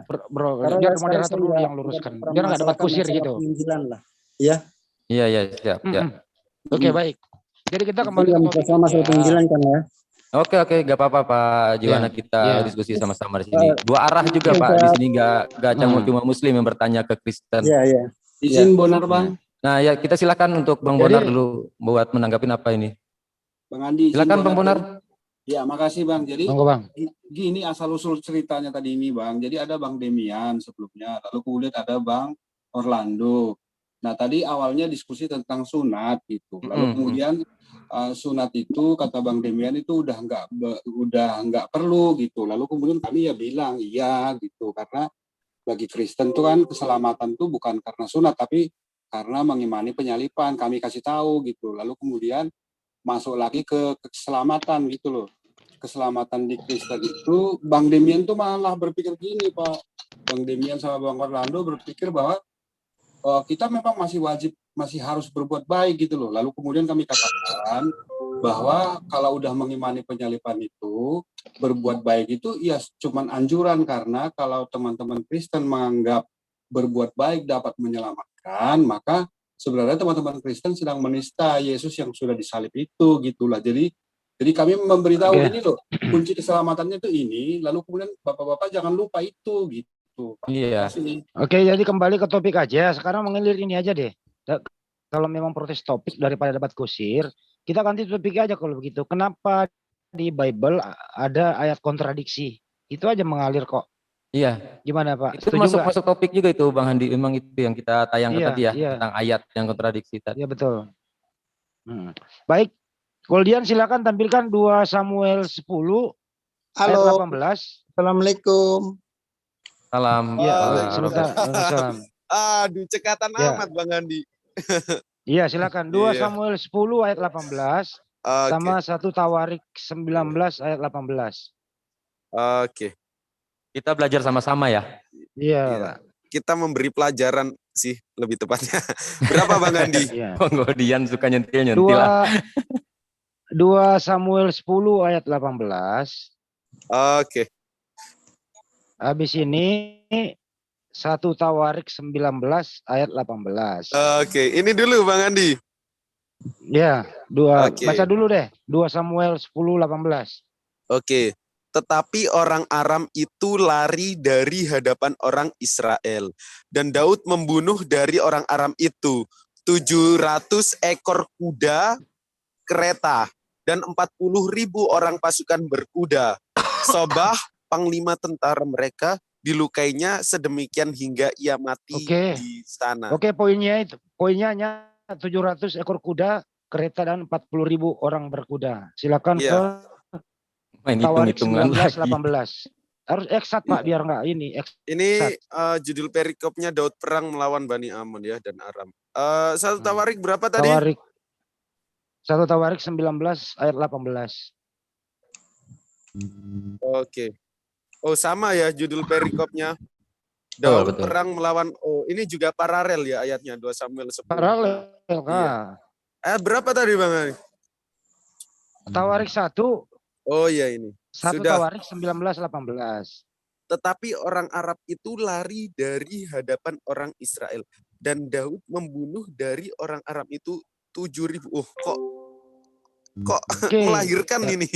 bro, Karena biar sekarang moderator saya dulu nggak yang luruskan, pernah biar nggak dapat memasalahkan kusir masalah gitu. penginjilan lah. Iya. Iya, siap. Ya. Oke, baik. Jadi kita Jadi kembali ke nggak topik masalah masalah penginjilan kan ya. Oke, gak apa-apa Pak Jiwana, kita Ya. diskusi sama-sama di sini. Dua arah juga Pak, di sini nggak cuma Muslim yang bertanya ke Kristen. Iya. Izin Bonar Bang. Nah ya kita silakan untuk Bang Bonar dulu buat menanggapi apa ini. Bang Andi. Silakan Bang Bonar. Ya, makasih Bang. Jadi Bang. Gini asal usul ceritanya tadi ini Bang. Jadi ada Bang Demian sebelumnya, lalu kemudian ada Bang Orlando. Nah tadi awalnya diskusi tentang sunat gitu. Lalu kemudian sunat itu kata Bang Demian itu udah nggak perlu gitu. Lalu kemudian kami ya bilang iya gitu, karena bagi Kristen tuh kan keselamatan tuh bukan karena sunat tapi karena mengimani penyalipan. Kami kasih tahu gitu. Lalu kemudian masuk lagi ke keselamatan gitu loh. Keselamatan di Kristen itu Bang Demian tuh malah berpikir gini Pak. Bang Demian sama Bang Orlando berpikir bahwa kita memang masih harus berbuat baik gitu loh. Lalu kemudian kami katakan bahwa kalau udah mengimani penyalipan itu, berbuat baik itu ya cuman anjuran, karena kalau teman-teman Kristen menganggap berbuat baik dapat menyelamatkan, maka sebenarnya teman-teman Kristen sedang menista Yesus yang sudah disalib itu gitulah. Jadi kami memberitahu ini loh, kunci keselamatannya itu ini, lalu kemudian Bapak-bapak jangan lupa itu gitu. Iya. Oke, jadi kembali ke topik aja. Sekarang mengalir ini aja deh. Kalau memang protes topik daripada debat kusir, kita ganti topik aja kalau begitu. Kenapa di Bible ada ayat kontradiksi? Itu aja mengalir kok. Iya. Gimana Pak? Itu masuk topik juga itu Bang Handi. Memang itu yang kita tayangkan tadi ya, tentang ayat yang kontradiksi tadi. Iya betul. Baik, Goldian silakan tampilkan 2 Samuel 10 ayat 18. Assalamualaikum. Salam. Ya, salam. Aduh, cekatan amat Bang Andi. Iya, silakan. 2 Samuel 10 ayat 18 sama 1 Tawarik 19 ayat 18. Oke. Kita belajar sama-sama ya. Iya. Kita memberi pelajaran sih lebih tepatnya. Berapa Bang Andi? Bang Goldian suka nyentil. 2 Samuel 10 ayat 18. Oke. Habis ini 1 Tawarik 19 ayat 18. Oke, ini dulu Bang Andi. Ya, baca dulu deh. 2 Samuel 10 18. Oke. Tetapi orang Aram itu lari dari hadapan orang Israel, dan Daud membunuh dari orang Aram itu 700 ekor kuda, kereta, dan 40.000 orang pasukan berkuda. Sobah panglima tentara mereka dilukainya sedemikian hingga ia mati di sana. Oke, poinnya 700 ekor kuda, kereta, dan 40.000 orang berkuda. Silakan ke Tawarik 19 18. Harus eksat Pak, biar nggak ini. Ini judul perikopnya Daud perang melawan Bani Amon ya dan Aram. 1 Tawarik berapa tadi? 1 Tawarik 19 ayat 18. Oke. Oh sama ya judul perikopnya. Daud perang melawan. Oh ini juga paralel ya ayatnya 2 Samuel 10. Paralel Iya. Berapa tadi Bang Ari? Tawarik 1. Oh iya ini. 1 Tawarik 19 18. Tetapi orang Arab itu lari dari hadapan orang Israel, dan Daud membunuh dari orang Arab itu 7.000. Oh kok melahirkan ini.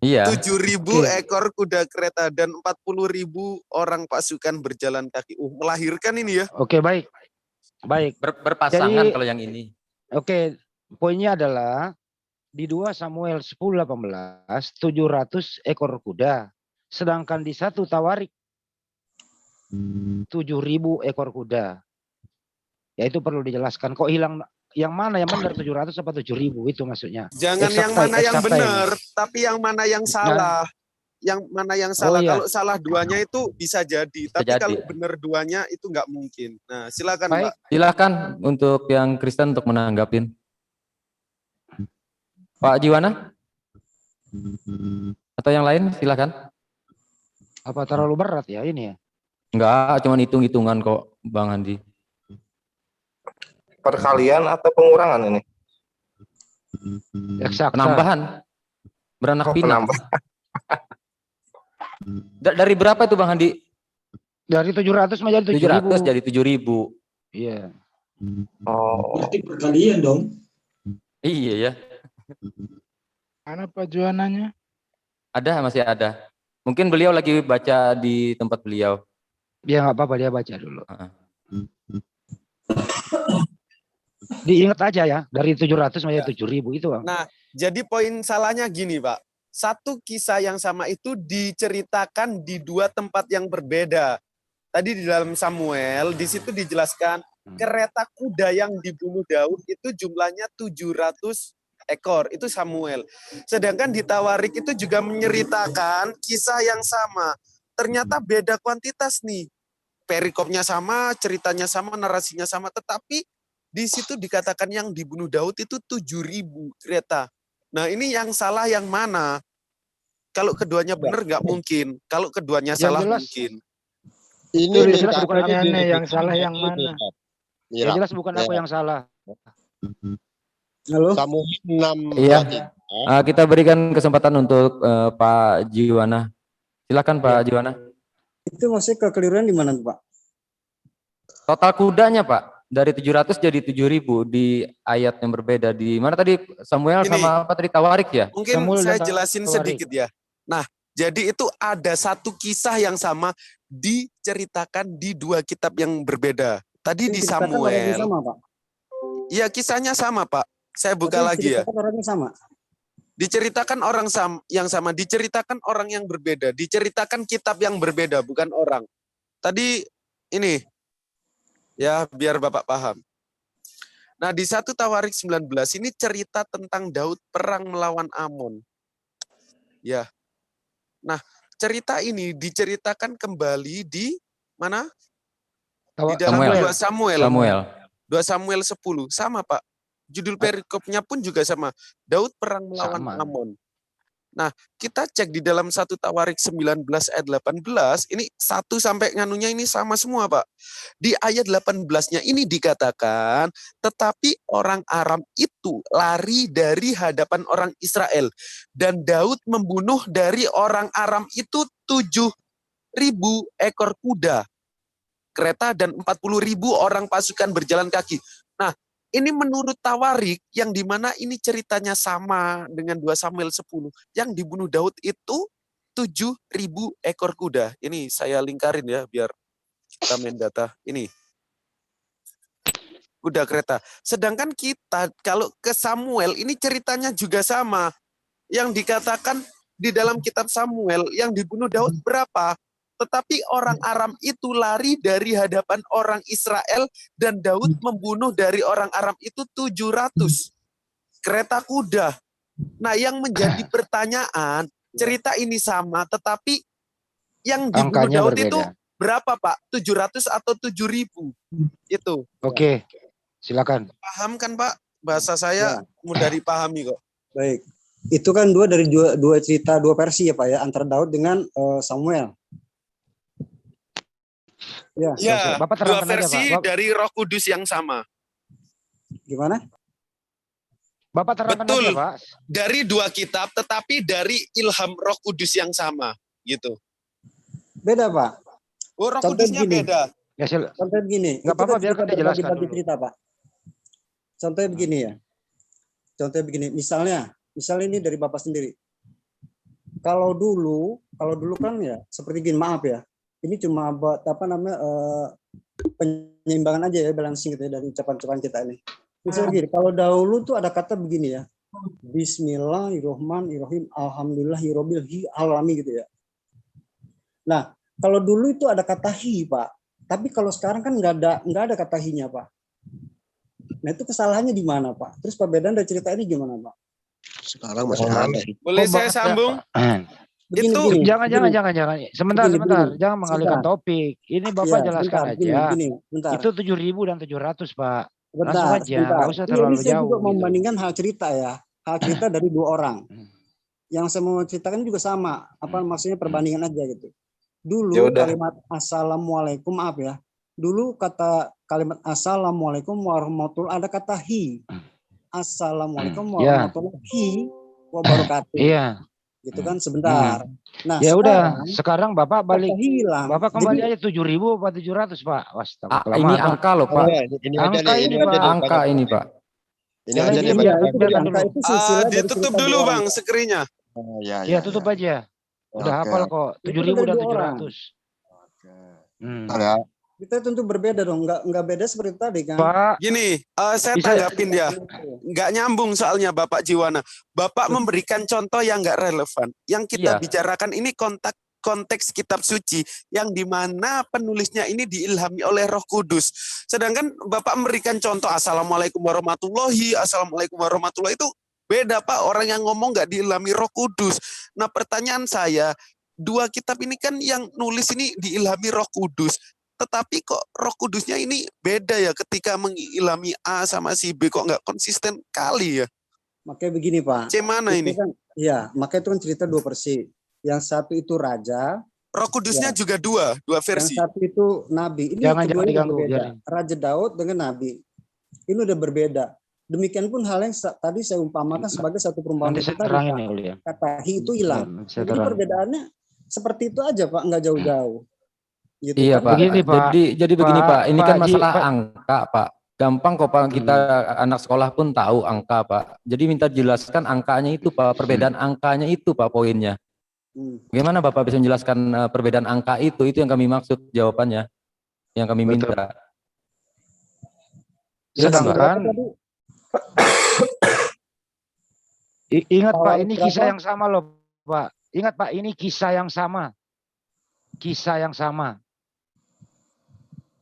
Iya. 7.000 ekor kuda kereta dan 40.000 orang pasukan berjalan kaki. Melahirkan ini ya. Oke, baik. Berpasangan. Jadi, kalau yang ini. Oke, poinnya adalah di 2 Samuel 10 18 700 ekor kuda. Sedangkan di 1 Tawarik 7.000 ekor kuda. Ya itu perlu dijelaskan. Kok hilang yang mana yang benar 700 apa 7.000 itu maksudnya? Jangan yang mana yang benar, tapi yang mana yang salah. Yang mana yang salah. Kalau salah duanya itu bisa jadi, tapi kalau benar duanya itu nggak mungkin. Nah, silakan Pak. Silakan untuk yang Kristen untuk menanggapin. Pak Jiwana? Atau yang lain silakan. Apa terlalu berat ya ini ya? Enggak, cuma hitung-hitungan kok Bang Andi. Perkalian atau pengurangan ini? Penambahan. Beranak pinak. Dari berapa itu Bang Andi? Dari 700 menjadi 7.000. 700 jadi 7.000. Iya. Oh, Berarti perkalian dong. Iya ya. Mana Pak Juananya? Ada, masih ada. Mungkin beliau lagi baca di tempat beliau. Ya nggak apa-apa, dia baca dulu. Heeh. Diingat aja ya, dari 700 menjadi 7.000 itu, Bang. Nah, jadi poin salahnya gini, Pak. Satu kisah yang sama itu diceritakan di dua tempat yang berbeda. Tadi di dalam Samuel, di situ dijelaskan kereta kuda yang dibunuh Daud itu jumlahnya 700 ekor. Itu Samuel. Sedangkan di Tawarik itu juga menceritakan kisah yang sama. Ternyata beda kuantitas nih. Perikopnya sama, ceritanya sama, narasinya sama. Tetapi di situ dikatakan yang dibunuh Daud itu 7.000 kereta. Nah ini yang salah yang mana? Kalau keduanya benar nggak mungkin. Kalau keduanya Yang salah jelas- mungkin. Itu jelas bukan aku pertanyaannya yang salah yang mana? Ya jelas bukan aku yang salah. Halo? Samuel 6 Iya. Kita berikan kesempatan untuk Pak Jiwana. Silakan Pak Jiwana. Itu maksudnya kekeliruan di mana tuh, Pak? Total kudanya Pak dari 700 jadi 7.000 di ayat yang berbeda. Di mana tadi Samuel Ini. sama apa tadi Tawarik ya? Mungkin Samuel saya dan jelasin Tawarik. sedikit ya. Nah, jadi itu ada satu kisah yang sama diceritakan di dua kitab yang berbeda. Tadi di Yang diceritakan orangnya Samuel, sama, Pak. ya kisahnya sama Pak. Saya buka Berarti lagi ya. diceritakan orangnya sama. Diceritakan orang yang sama, diceritakan orang yang berbeda, diceritakan kitab yang berbeda, bukan orang. Tadi ini, ya biar Bapak paham. Nah di 1 Tawarik 19 ini cerita tentang Daud perang melawan Amon. Ya, nah cerita ini diceritakan kembali di mana? Di dalam Samuel. 2 Samuel. Samuel. 2 Samuel 10, sama Pak. Judul perikopnya pun juga sama. Daud perang melawan Sama. Amon. Nah, kita cek di dalam 1 Tawarik 19 ayat 18, ini 1 sampai nganunya ini sama semua, Pak. Di ayat 18-nya ini dikatakan, tetapi orang Aram itu lari dari hadapan orang Israel. Dan Daud membunuh dari orang Aram itu 7.000 ekor kuda, kereta, dan 40.000 orang pasukan berjalan kaki. Nah, ini menurut Tawarik yang dimana ini ceritanya sama dengan 2 Samuel 10. Yang dibunuh Daud itu 7.000 ekor kuda. Ini saya lingkarin ya biar kita main data. Ini kuda kereta. Sedangkan kita kalau ke Samuel ini ceritanya juga sama. Yang dikatakan di dalam kitab Samuel yang dibunuh Daud berapa? Tetapi orang Aram itu lari dari hadapan orang Israel dan Daud membunuh dari orang Aram itu 700 kereta kuda. Nah, yang menjadi pertanyaan, cerita ini sama, tetapi yang dibunuh Angkanya Daud berbeda. itu berapa, Pak? 700 atau 7.000? Itu. Oke, silakan. Paham kan, Pak? Bahasa saya mudah dipahami kok. Baik. Itu kan dua cerita, dua versi ya, Pak ya, antara Daud dengan Samuel. Ya. Ya, Bapak dua terangkan aja, versi Pak. dari Roh Kudus yang sama. Gimana? Bapak terangkan Betul. aja, Pak. Dari dua kitab, tetapi dari ilham Roh Kudus yang sama, gitu. Beda, Pak. Oh, Roh Contoh Kudusnya begini. beda. Ya, Contohnya begini. Nggak itu apa-apa, kan biarkan cerita dia jelaskan berbagi dulu. cerita, Pak. Contohnya begini ya. Contohnya begini. Misalnya ini dari Bapak sendiri. Kalau dulu kan ya seperti gini, maaf ya. Ini cuma buat penyeimbangan aja ya, balancing gitu ya dari ucapan-ucapan kita ini. Misalnya gini, kalau dahulu tuh ada kata begini ya. Bismillahirrahmanirrahim. Alhamdulillahirabbil alamin gitu ya. Nah, kalau dulu itu ada kata hi, Pak. Tapi kalau sekarang kan nggak ada kata hi-nya, Pak. Nah, itu kesalahannya di mana, Pak? Terus perbedaan dari cerita ini gimana, Pak? Sekarang masih ada sih. Boleh Kok saya banyak ya, sambung? Pak? Itu- Jangan. Sebentar. Begini. Jangan mengalihkan Sebentar. topik. Ini Bapak Iya, jelaskan sebentar, aja. Bentar. Itu 7.000 dan 700, Pak. Sebentar, Langsung aja, sebentar. nggak usah Iya, terlalu ini saya jauh. juga gitu. membandingkan hal cerita ya. Hal cerita dari dua orang. Yang saya mau ceritakan juga sama. Apa maksudnya perbandingan aja gitu. Dulu Yaudah. kalimat assalamualaikum, maaf ya. Dulu kata kalimat assalamualaikum warahmatullahi, ada kata hi. Assalamualaikum Ya. warahmatullahi wabarakatuh. Iya. gitu kan sebentar. Nah, Ya udah, sekarang Bapak balik, hilang. Bapak kembali Jadi aja 7.000 apa 700 Pak? Was, Ah, kelamaan, ini Pak. angka loh Pak. Ini aja Angka nih, ini, aja Pak. nih, Angka ini Pak. Ini Yang aja lain nih, diam, iya, Pak. itu biarkan angka dulu. itu silsilah dari Ditutup cerita dulu dua Bang orang, Pak. skrinya. Oh, ya, Iya, tutup aja. Udah Oke, hafal kok, Itu 7.000 dari dan dua orang. 700. Bentar ya. Kita tentu berbeda dong, nggak beda seperti tadi kan. Pak, Gini, saya Bisa- tanggapin ya. Nggak nyambung soalnya Bapak Jiwana. Bapak memberikan contoh yang nggak relevan. Yang kita Iya. bicarakan ini konteks kitab suci yang dimana penulisnya ini diilhami oleh Roh Kudus. Sedangkan Bapak memberikan contoh Assalamualaikum warahmatullahi, Assalamualaikum warahmatullahi itu beda Pak. Orang yang ngomong nggak diilhami Roh Kudus. Nah pertanyaan saya, dua kitab ini kan yang nulis ini diilhami Roh Kudus. Tetapi kok Roh Kudusnya ini beda ya ketika mengilhami A sama si B, kok nggak konsisten kali ya? Makanya begini Pak. C mana Itu ini? kan, ya, makanya itu kan cerita dua versi. Yang satu itu raja, Roh Kudusnya Ya. juga dua yang versi. satu itu nabi. Ini Jangan keduanya udah diganggu, berbeda. biarin. Raja Daud dengan nabi. Ini udah berbeda. Demikian pun hal yang tadi saya umpamakan sebagai satu perumpamaan nanti saya tadi, terangin Pak. ya, Uli, ya. Kata hi itu hilang. Nanti saya Jadi terangin. perbedaannya seperti itu aja Pak, nggak jauh-jauh. Gitu Iya kan. Pak. Begini, Pak. Jadi begini Pak. Ini Pak kan Ji, masalah Pak. angka Pak. Gampang kok Pak. Kita anak sekolah pun tahu angka Pak. Jadi minta jelaskan angkanya itu Pak. Perbedaan angkanya itu Pak poinnya. Bagaimana Bapak bisa menjelaskan perbedaan angka itu? Itu yang kami maksud jawabannya. Yang kami Betul. minta. Sedangkan ingat Pak, Tawar ini berapa? kisah yang sama loh Pak. Ingat Pak, ini kisah yang sama. Kisah yang sama.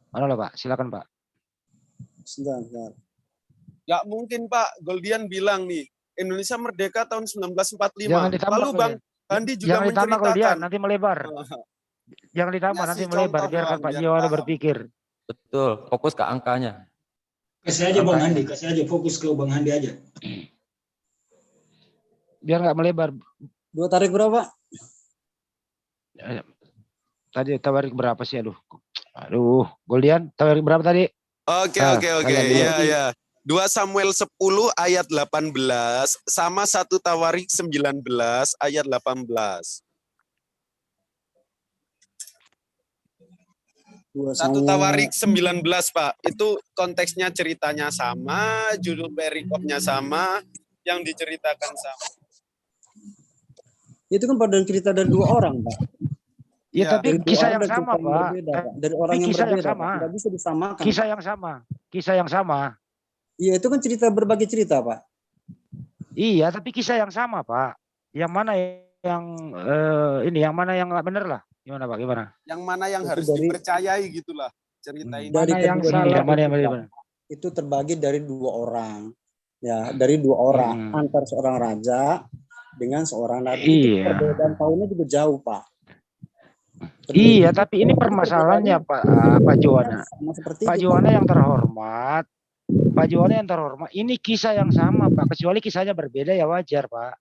Mana loh Pak? Silakan Pak. Sebentar. Nggak mungkin Pak, Goldian bilang nih, Indonesia merdeka tahun 1945. Jangan ditambah. Lalu Bang Handi juga Jangan ditambah kalau dia menceritakan. nanti melebar. Jangan ditambah, Ngasih nanti melebar. contoh, Biarkan Bang, Pak biar Jiwana paham. berpikir. Betul. Fokus ke angkanya. Kasih aja Bang Handi, kasih aja fokus ke Bang Handi aja. Biar nggak melebar. Dua tarik berapa? Tadi tawarik berapa sih? Aduh, Goldian tawarik berapa tadi? Oke. kalian dulu. Iya. 2 Samuel 10 ayat 18 sama 1 Tawarik 19 ayat 18. 1 Tawarik 19 Pak. Itu konteksnya ceritanya sama, judul perikopnya sama, yang diceritakan sama. Itu kan pada cerita dari dua orang, Pak. Ya, Iya. tapi Dari dua kisah orang yang dan sama, cerita yang Pak. berbeda, Pak. Dari orang yang kisah yang berbeda, sama. Pak. Nggak bisa disamakan. Kisah yang sama. Kisah yang sama. Iya, itu kan cerita berbagai cerita, Pak. Iya, tapi kisah yang sama, Pak. Yang mana yang ini, yang mana yang nggak bener lah? Gimana, Pak? Gimana? Yang mana yang Itu harus dari- dipercayai gitulah cerita ini. Dari Mana yang kedua salah? cerita Yang mana yang itu, Pak, bener? itu terbagi dari dua orang. Ya, dari dua orang. Antar seorang raja dengan seorang nabi. Itu Iya. perbedaan tahunnya juga jauh, Pak. Iya, tapi ini permasalahannya, Pak Juwana. Sama seperti Pak itu, Juwana yang terhormat. Pak Juwana yang terhormat. Ini kisah yang sama, Pak. Kecuali kisahnya berbeda ya wajar, Pak.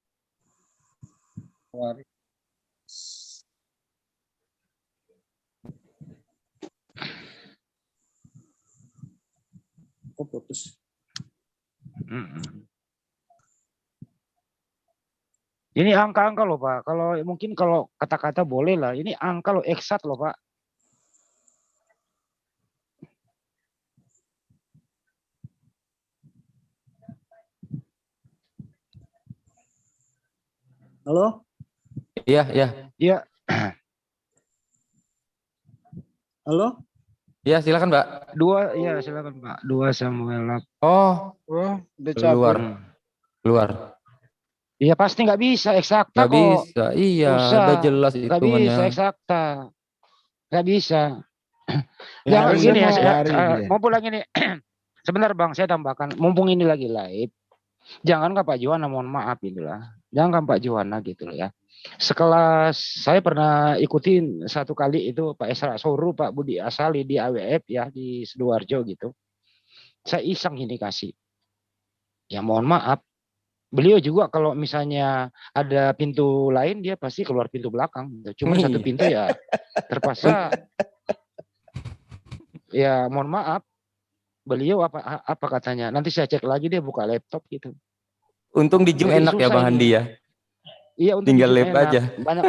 Oh, putus. Ini angka-angka loh Pak. Kalau mungkin kalau kata-kata boleh lah. Ini angka loh, eksat loh Pak. Halo? Iya, iya. Iya. Halo? Iya, silakan, Mbak. Iya silakan Pak. 2 Samuel. Oh, Oh, udah keluar. cabut. Keluar. Iya pasti nggak bisa eksakta Nggak kok. bisa. Iya, Susah. udah jelas Nggak bisa hitungannya. eksakta. Nggak bisa. Ya, Jangan harusnya gini ya. mau lari dia. Mumpung lagi nih. Sebentar Bang, saya tambahkan. Mumpung ini lagi live. Jangan Pak Juwana, mohon maaf itulah. Jangan Pak Juwana gitu loh ya. Sekelas saya pernah ikutin satu kali itu Pak Esra Soru, Pak Budi Asali di AWF ya di Sidoarjo gitu. Saya iseng ini kasih. Ya mohon maaf. Beliau juga kalau misalnya ada pintu lain dia pasti keluar pintu belakang. Cuma satu Iya. pintu ya terpaksa. Ya mohon maaf. Beliau apa katanya? Nanti saya cek lagi dia buka laptop gitu. Untung di Zoom Jadi enak ya susah Bang ini. Handi ya. Iya, untuk Tinggal bikin lap enak. aja. Banyak.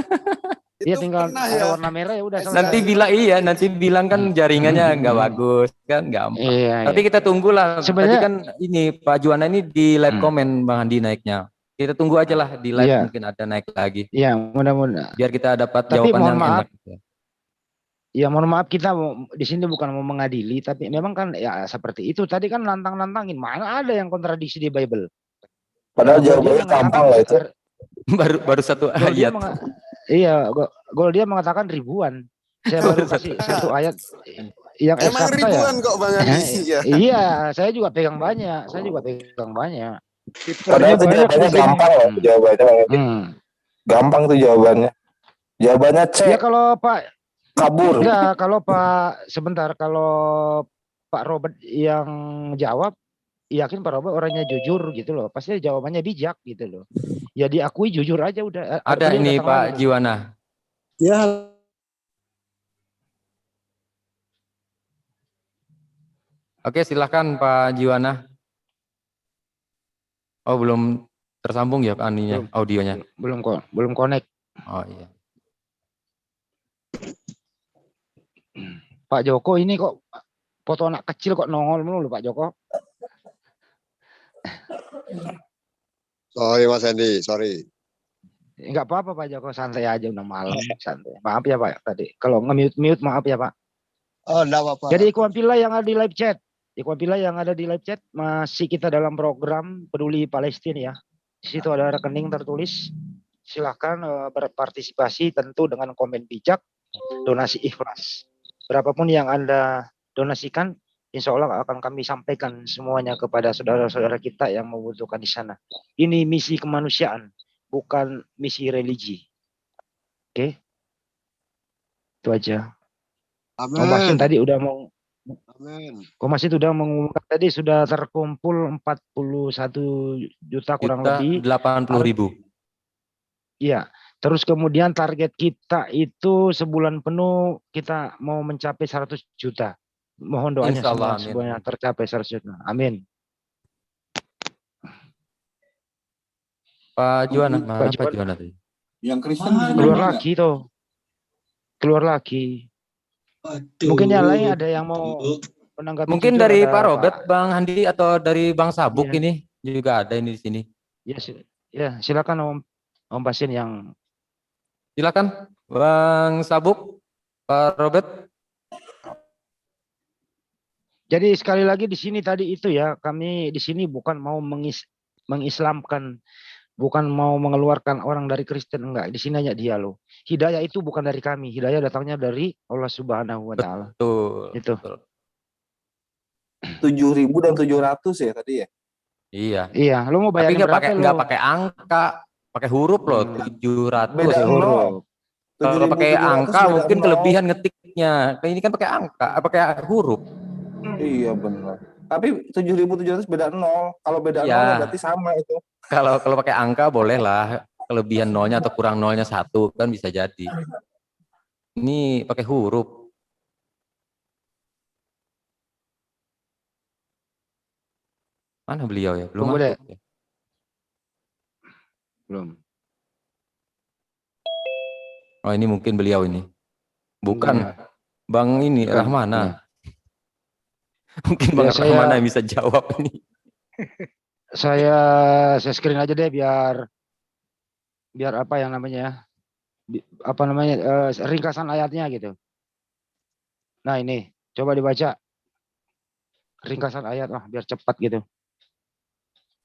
Iya, Itu tinggal pernah ada ya. warna merah ya udah Nanti selesai. nanti bilang kan jaringannya nggak bagus kan, gampang. Iya, Tapi iya. kita tunggulah. Tadi Sebenarnya kan ini Pak Juwana ini di live komen Bang Andi naiknya. Kita tunggu aja lah di live, iya, mungkin ada naik lagi. iya, mudah-mudahan. Biar kita dapat Tapi jawaban mohon yang maaf, enak. ya mohon maaf kita di sini bukan mau mengadili, tapi memang kan ya seperti itu. Tadi kan nantang-nantangin, mana ada yang kontradiksi di Bible. Padahal Gol dia jawabannya mengatakan gampang lah itu. baru satu gol dia ayat. iya, gol dia mengatakan ribuan. Saya baru kasih satu ayat yang Emang eksakta ya. ribuan kok Bang Andi. Ya. Iya, saya juga pegang banyak. Sebenarnya Padahal itu banyak jawabannya di sini. gampang loh, jawabannya Bang Edi. Gampang tuh jawabannya. Jawabannya C. Ya kalau Pak kabur. Enggak, kalau Pak sebentar, kalau Pak Robert yang jawab, yakin Pak Robert orangnya jujur gitu loh. Pasti jawabannya bijak gitu loh. Ya diakui jujur aja udah. Ada ini Pak Jiwana. Ya. Oke, silahkan Pak Jiwana. Oh, belum tersambung ya Pak Aninya, audionya? Belum connect. Oh iya. Pak Joko ini kok foto anak kecil kok nongol mulu Pak Joko. Sorry Mas Hendy, sorry. Enggak apa-apa Pak Joko, santai aja, udah malam, santai. Maaf ya Pak tadi. Kalau nge-mute maaf ya Pak. Oh, enggak apa-apa. Jadi Ikhwan Fillah yang ada di live chat. Ikhwan Fillah yang ada di live chat, masih kita dalam program Peduli Palestina ya. Di situ ada rekening tertulis. Silahkan berpartisipasi tentu dengan komen bijak, donasi ikhlas. Berapapun yang Anda donasikan, insya Allah akan kami sampaikan semuanya kepada saudara-saudara kita yang membutuhkan di sana. Ini misi kemanusiaan, bukan misi religi. Oke? Itu aja. Amin. Om Masin tadi udah mau Amin. Udah mengumumkan tadi sudah terkumpul 41 juta kurang lebih 80.000. Iya. Terus kemudian target kita itu sebulan penuh kita mau mencapai 100 juta. Mohon doanya semuanya tercapai 100 juta. Amin. Pak Juwana, mana Pak Juwana tadi? Yang Kristen keluar lagi tuh. Keluar lagi. Aduh. Mungkin yang lain ada yang mau menanggapi. Mungkin dari Pak Robert, Bang Handi atau dari Bang Sabuk ini juga ada ini di sini. Ya, silakan Om Basin yang silakan Bang Sabuk, Pak Robert. Jadi sekali lagi di sini tadi itu ya, kami di sini bukan mau mengislamkan, bukan mau mengeluarkan orang dari Kristen, enggak. Di sini hanya dialog. Hidayah itu bukan dari kami, hidayah datangnya dari Allah Subhanahu wa taala. Betul. Itu. 7.000 dan 700 ya tadi ya? Iya. Iya, lu mau bayarin berapa? Tapi enggak pakai angka, pakai huruf loh, 700 beda huruf. Kalau pakai angka mungkin kelebihan ngetiknya. Ini kan pakai angka, pakai huruf. Iya benar. Tapi 7.700 beda 0. Kalau beda 0 berarti sama itu. Kalau pakai angka boleh lah, kelebihan nolnya atau kurang nolnya 1 kan bisa jadi. Ini pakai huruf. Mana beliau ya? Belum masuk ya? Belum. Oh ini mungkin beliau ini. Bukan Bang ini bukan. Rahmana. Mungkin Bang Rahmana bisa jawab ini. Saya screen aja deh biar apa yang namanya ringkasan ayatnya gitu. Nah ini coba dibaca ringkasan ayat biar cepat gitu.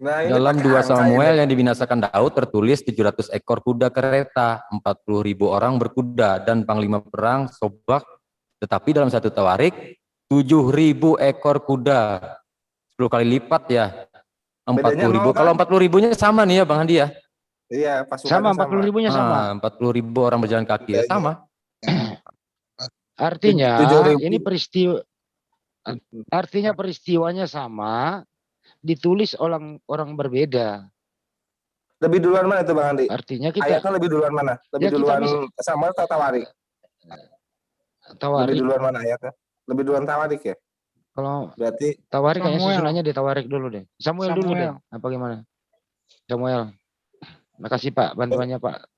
Nah, dalam 2 Samuel yang dibinasakan Daud tertulis 700 ekor kuda kereta, 40.000 orang berkuda dan panglima perang Sobak. Tetapi dalam 1 Tawarik 7.000 ekor kuda, 10 kali lipat ya. 40.000. Kalau 40.000-nya sama nih ya Bang Handi ya? Iya, sama 40.000-nya sama. 40.000 orang berjalan kaki ya sama. Artinya ini peristiwanya sama, ditulis orang berbeda. Lebih duluan mana itu Bang Andi? Artinya kita ayatnya lebih duluan mana? Lebih duluan Samuel atau Tawarik? Lebih duluan mana ayatnya? Lebih duluan Tawarik ya? Kalau berarti Tawarik kayaknya susunannya di Tawarik dulu deh. Samuel dulu deh. Apa gimana? Samuel. Makasih Pak, bantuannya Pak.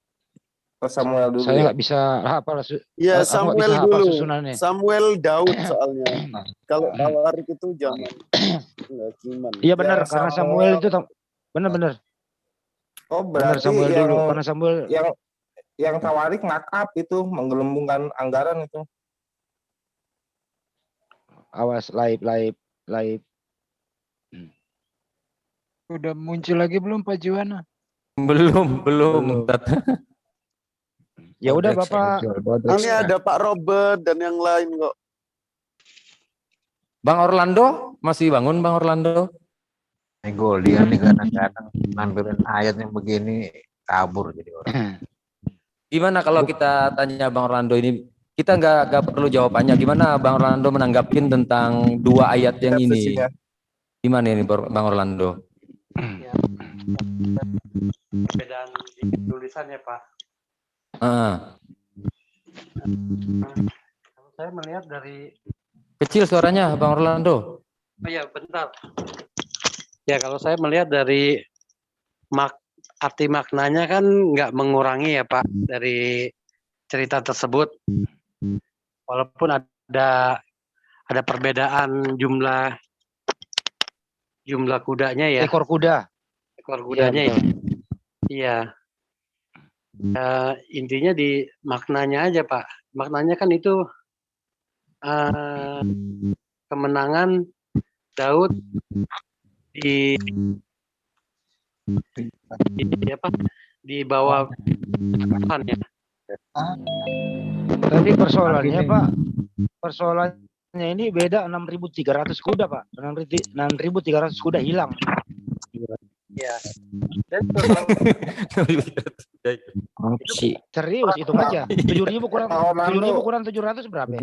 Samuel dulu Saya ya. nggak bisa hafal. Ya, Aku nggak bisa Samuel hafal dulu. susunannya. Samuel Daud soalnya. Kalau Tawarik itu zaman Kiman. Iya benar, Yang karena Samuel itu benar-benar. Oh, Benar berarti Samuel yang dulu, karena Samuel yang Tawarik ngakap itu menggelembungkan anggaran itu. awas live. Udah muncul lagi belum Pak Juwana? Belum. Ya udah Bapak. Ini ada Pak Robert dan yang lain kok. Bang Orlando masih bangun Bang Orlando? Gol dia nih kadang-kadang nampilin ayat yang begini kabur jadi orang. Gimana kalau kita tanya Bang Orlando ini? Kita nggak perlu jawabannya. Gimana Bang Orlando menanggapin tentang 2 ayat yang ini? Gimana ini Bang Orlando? Perbedaan di tulisannya Pak. Saya melihat dari Kecil suaranya Bang Orlando. Oh ya, bentar. Ya, kalau saya melihat dari arti maknanya kan nggak mengurangi ya Pak dari cerita tersebut. Walaupun ada perbedaan jumlah kudanya ya. Ekor kudanya ya. Iya. Intinya di maknanya aja Pak. Maknanya kan itu kemenangan Daud di bawah Tuhan ya. Tapi persoalannya Pak, ini beda 6.300 kuda Pak. 6.300 kuda hilang. Ya. Dan serius itu aja. 7.000 kurang 700 berapa?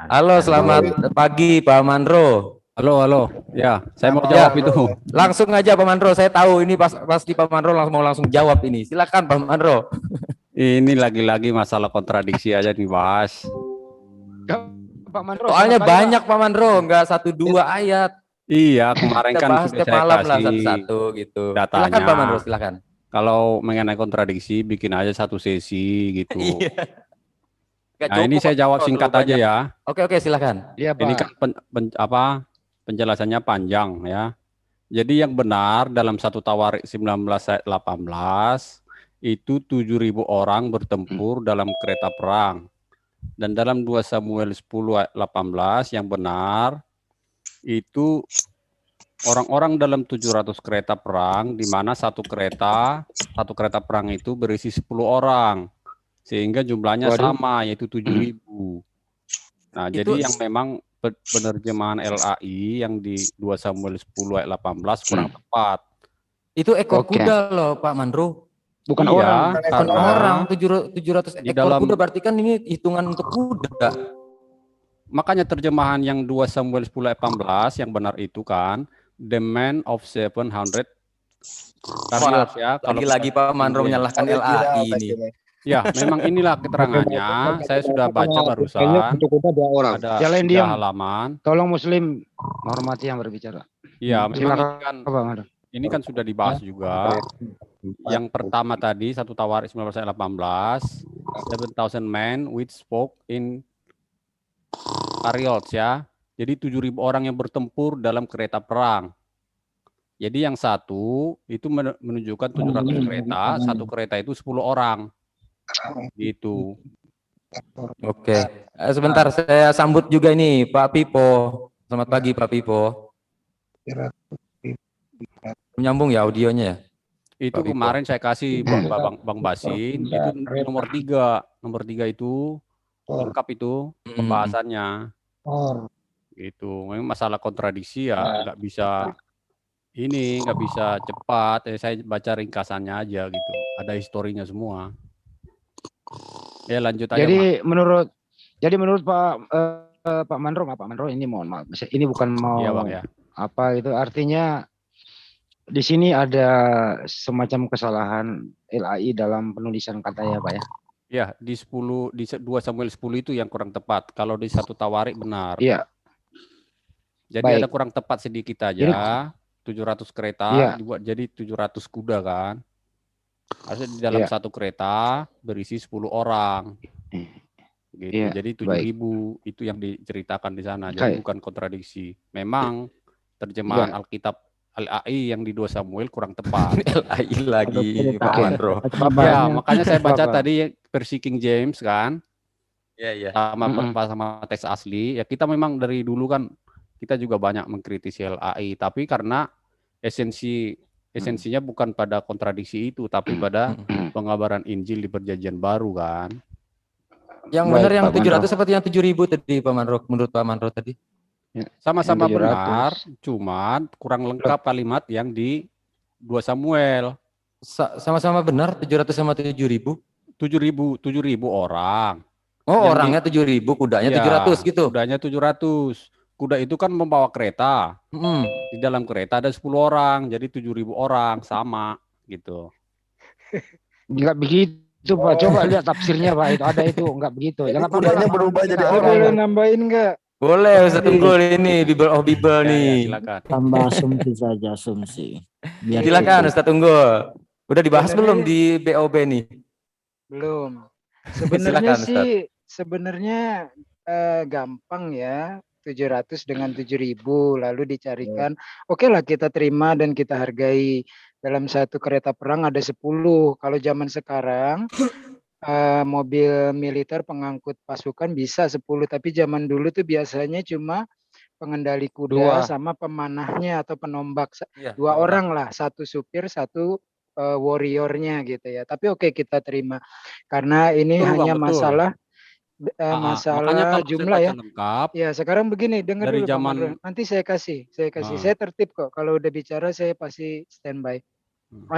Halo, selamat pagi Pak Mandro. Halo. Ya, saya mau jawab itu. Langsung aja Pak Mandro, saya tahu ini pasti Pak Mandro langsung jawab ini. Silakan Pak Mandro. Ini lagi-lagi masalah kontradiksi aja dibahas. Pak Mandro. Soalnya banyak Pak Mandro, enggak 1-2 ayat. Iya, kemarin kan sudah saya kasih satu-satu gitu. datanya. Silakan Pak Mandro, silakan. Kalau mengenai kontradiksi, bikin aja satu sesi gitu. Iya. Nah, ini saya jawab singkat aja ya. Oke, silakan. Ya, ini kan penjelasannya panjang ya. Jadi yang benar dalam 1 Tawarik 19 ayat 18 itu 7.000 orang bertempur dalam kereta perang. Dan dalam 2 Samuel 10 ayat 18 yang benar itu orang-orang dalam 700 kereta perang, di mana satu kereta perang itu berisi 10 orang, sehingga jumlahnya sama, yaitu 7.000. Nah, jadi yang memang penerjemahan LAI yang di 2 Samuel 10 ayat 18 kurang tepat. Itu ekor kuda loh Pak Mandro. Bukan orang. 700 ekor dalam, kuda berarti kan ini hitungan untuk kuda. Makanya terjemahan yang 2 Samuel 10 ayat 18 yang benar itu kan the man of 700 chariots ya. Lagi-lagi Pak Mandro menyalahkan LAI ini. Ya, memang inilah keterangannya. Saya sudah baca barusan. Ada Jalan diam. halaman. Tolong Muslim menghormati yang berbicara. Iya, memang ini kan Silakan. sudah dibahas juga. Yang pertama tadi 1 Tawarik 19 ayat 18, 7,000 men which spoke in chariots ya. Jadi 7.000 orang yang bertempur dalam kereta perang. Jadi yang satu itu menunjukkan 700 kereta, satu kereta itu 10 orang. Gitu. Oke. Sebentar saya sambut juga ini Pak Pipo. Selamat pagi Pak Pipo. Menyambung ya audionya ya? Itu kemarin saya kasih Bang Basin, itu nomor 3. Nomor 3 itu lengkap itu pembahasannya. Gitu. Memang masalah kontradiksi ya nggak bisa cepat. Saya baca ringkasannya aja gitu. Ada historinya semua. Ya lanjut aja. Jadi menurut Pak Mandro ini mohon maaf. Ini bukan mau ya, Bang, ya. Apa itu artinya di sini ada semacam kesalahan LAI dalam penulisan kata ya Pak ya. Ya, di 2 Samuel 10 itu yang kurang tepat. Kalau di 1 Tawarik benar. Iya. Jadi ada kurang tepat sedikit aja. 700 kereta dibuat jadi 700 kuda kan. Harusnya di dalam satu kereta berisi 10 orang. Gitu. Jadi 7.000 itu yang diceritakan di sana. Jadi bukan kontradiksi. Memang terjemahan Alkitab LAI yang di 2 Samuel kurang tepat. LAI lagi Pak Mandro. Ya, makanya saya baca tadi versi King James kan. Iya. Sama teks asli. Ya kita memang dari dulu kan kita juga banyak mengkritisi LAI, tapi karena esensinya bukan pada kontradiksi itu, tapi pada pengabaran Injil di Perjanjian Baru kan. Yang benar yang 700 seperti yang 7.000 tadi Pak Mandro, menurut Pak Mandro tadi. Sama-sama benar, cuman kurang lengkap kalimat yang di 2 Samuel. Sama-sama benar 700 sama 7.000? 7.000 orang. Oh, orangnya 7.000, kudanya 700 gitu. Kudanya 700. Kuda itu kan membawa kereta. Di dalam kereta ada 10 orang, jadi 7.000 orang sama gitu. Enggak begitu. Pak, coba lihat tafsirnya Pak, itu ada itu, enggak begitu. Jangan kudanya berubah jadi orang. Boleh nambahin enggak? Boleh, Ustaz Tunggul ini Bible of Bible nih. Silakan. Tambah asumsi saja, asumsi. Silakan Ustaz Tunggul. Udah dibahas belum di BOB nih? Belum. Sebenarnya sih gampang ya. 700 dengan 7.000 lalu dicarikan. Oke lah kita terima dan kita hargai. Dalam satu kereta perang ada 10. Kalau zaman sekarang mobil militer pengangkut pasukan bisa 10, tapi zaman dulu tuh biasanya cuma pengendali kuda sama pemanahnya atau penombak. 2 orang lah, 1 supir, 1 warriornya gitu ya. Tapi oke kita terima. Karena ini hanya masalah jumlah ya. Lengkap, ya sekarang begini, dengar dari dulu zaman nanti saya kasih. Saya tertib kok. Kalau udah bicara saya pasti standby.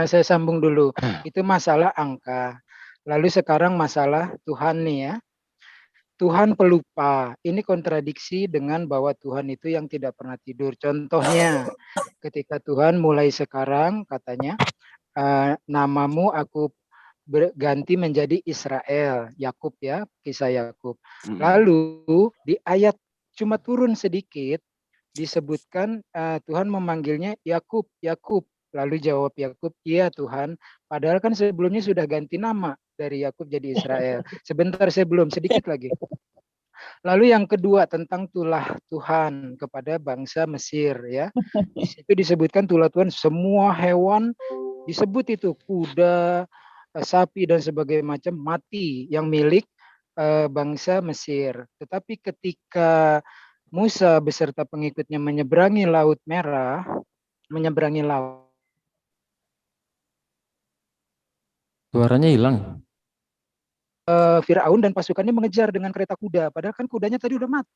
Saya sambung dulu. Itu masalah angka. Lalu sekarang masalah Tuhan nih ya. Tuhan pelupa. Ini kontradiksi dengan bahwa Tuhan itu yang tidak pernah tidur. Contohnya ketika Tuhan mulai sekarang katanya namamu aku berganti menjadi Israel, Yakub ya, kisah Yakub. Lalu di ayat cuma turun sedikit disebutkan Tuhan memanggilnya Yakub, Yakub. Lalu jawab Yakub, iya Tuhan. Padahal kan sebelumnya sudah ganti nama dari Yakub jadi Israel. Sebentar sedikit lagi. Lalu yang kedua tentang tulah Tuhan kepada bangsa Mesir ya. Di situ disebutkan tulah Tuhan semua hewan disebut itu kuda, sapi dan sebagainya macam mati yang milik bangsa Mesir. Tetapi ketika Musa beserta pengikutnya menyeberangi Laut Merah, suaranya hilang. Firaun dan pasukannya mengejar dengan kereta kuda, padahal kan kudanya tadi udah mati.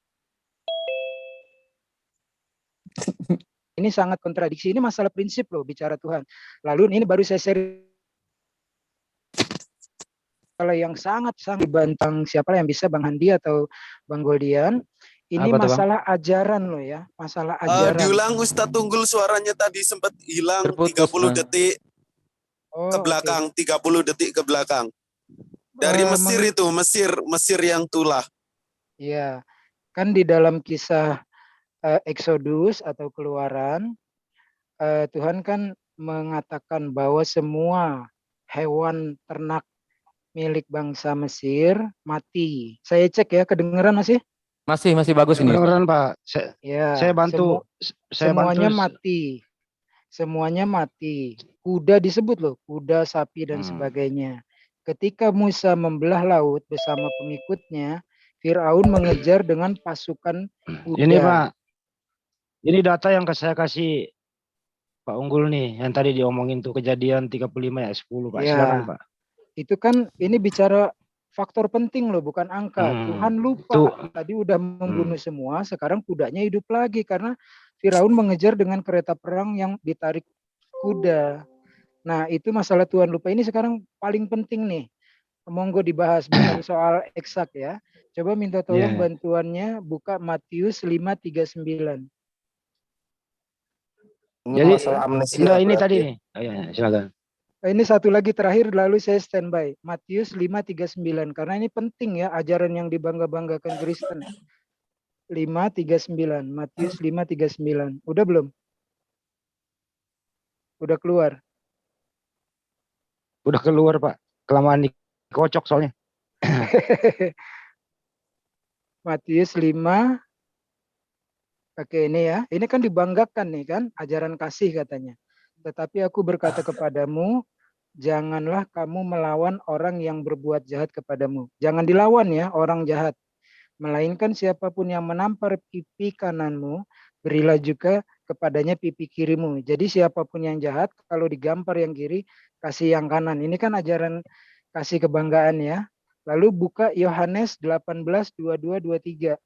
Ini sangat kontradiksi. Ini masalah prinsip loh bicara Tuhan. Lalu ini baru saya share kalau yang sangat dibantang siapa yang bisa Bang Handi atau Bang Goldian. Ini masalah ajaran loh ya, masalah ajaran. Diulang Ustadz Tunggul, suaranya tadi sempat hilang. Terputus, 30 detik ke belakang, 30 detik ke belakang. Dari Mesir itu, Mesir yang tulah. Iya, kan di dalam kisah Exodus atau Keluaran, Tuhan kan mengatakan bahwa semua hewan ternak milik bangsa Mesir mati. Saya cek ya, kedengeran masih? Masih bagus ini. Kedengeran Pak. Saya bantu. Semuanya mati. Semuanya mati. Kuda disebut loh, kuda, sapi dan sebagainya. Ketika Musa membelah laut bersama pengikutnya, Firaun mengejar dengan pasukan kuda. Ini Pak, ini data yang saya kasih Pak Unggul nih, yang tadi diomongin tuh Kejadian 35 ayat 10 Pak. Ya, silakan Pak. Itu kan ini bicara faktor penting loh, bukan angka. Tuhan lupa tadi udah membunuh semua, sekarang kudanya hidup lagi karena Firaun mengejar dengan kereta perang yang ditarik kuda. Nah itu masalah Tuhan lupa ini sekarang paling penting nih. Monggo dibahas bukan soal eksak ya. Coba minta tolong bantuannya buka Matius 5:39. Jadi ini tadi nih. Silakan. Ini satu lagi terakhir lalu saya standby. Matius 5:39 karena ini penting ya ajaran yang dibangga-banggakan Kristen. 5:39, Matius 5:39. Udah belum? Udah keluar? Udah keluar Pak. Kelamaan dikocok soalnya. Matius 5. Oke ini ya. Ini kan dibanggakan nih kan. Ajaran kasih katanya. Tetapi aku berkata kepadamu, janganlah kamu melawan orang yang berbuat jahat kepadamu. Jangan dilawan ya orang jahat. Melainkan siapapun yang menampar pipi kananmu, berilah juga kepadanya pipi kirimu. Jadi siapapun yang jahat, kalau digampar yang kiri, kasih yang kanan. Ini kan ajaran kasih kebanggaan ya. Lalu buka Yohanes 18, 22, 23.